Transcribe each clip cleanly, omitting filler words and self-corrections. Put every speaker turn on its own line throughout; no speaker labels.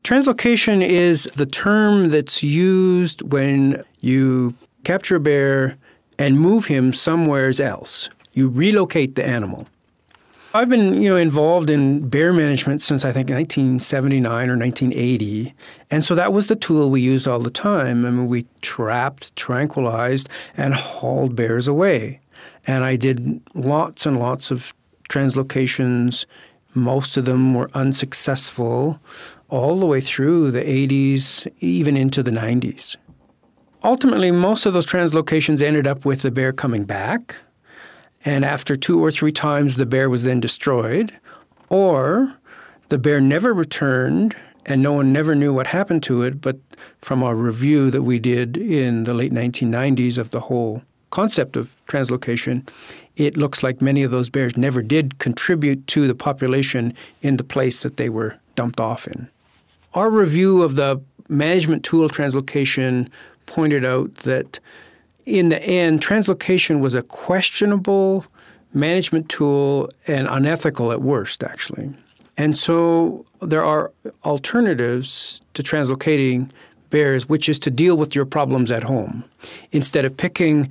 Translocation is the term that's used when you capture a bear and move him somewhere else. You relocate the animal. I've been, involved in bear management since I think 1979 or 1980, and so that was the tool we used all the time. I mean, we trapped, tranquilized, and hauled bears away. And I did lots and lots of translocations. Most of them were unsuccessful all the way through the 80s, even into the 90s. Ultimately, most of those translocations ended up with the bear coming back. And after 2 or 3 times, the bear was then destroyed, or the bear never returned and no one never knew what happened to it. But from our review that we did in the late 1990s of the whole concept of translocation, it looks like many of those bears never did contribute to the population in the place that they were dumped off in. Our review of the management tool translocation pointed out that in the end, translocation was a questionable management tool and unethical at worst, actually. And so there are alternatives to translocating bears, which is to deal with your problems at home instead of picking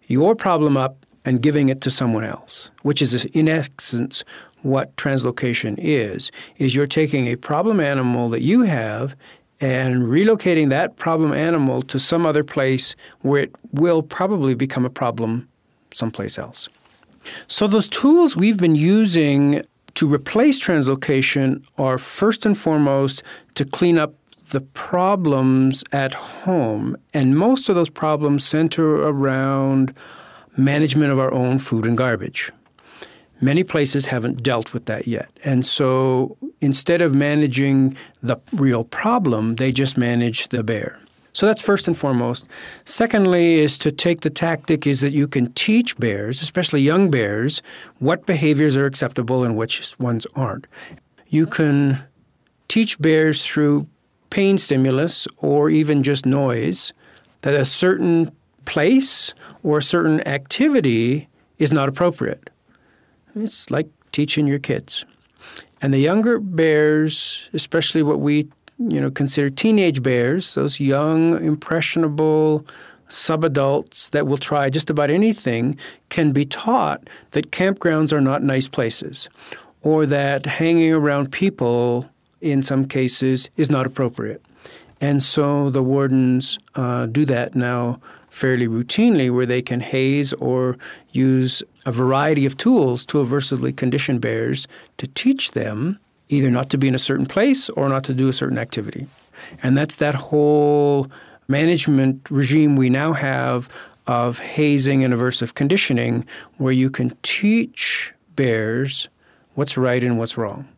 your problem up and giving it to someone else, which is in essence what translocation is you're taking a problem animal that you have and relocating that problem animal to some other place where it will probably become a problem someplace else. So those tools we've been using to replace translocation are first and foremost to clean up the problems at home. And most of those problems center around management of our own food and garbage. Many places haven't dealt with that yet. And so instead of managing the real problem, they just manage the bear. So that's first and foremost. Secondly is to take the tactic is that you can teach bears, especially young bears, what behaviors are acceptable and which ones aren't. You can teach bears through pain stimulus or even just noise that a certain place or a certain activity is not appropriate. It's like teaching your kids. And the younger bears, especially what we consider teenage bears, those young, impressionable subadults that will try just about anything, can be taught that campgrounds are not nice places, or that hanging around people, in some cases, is not appropriate. And so the wardens do that now fairly routinely, where they can haze or use a variety of tools to aversively condition bears to teach them either not to be in a certain place or not to do a certain activity. And that's that whole management regime we now have of hazing and aversive conditioning, where you can teach bears what's right and what's wrong.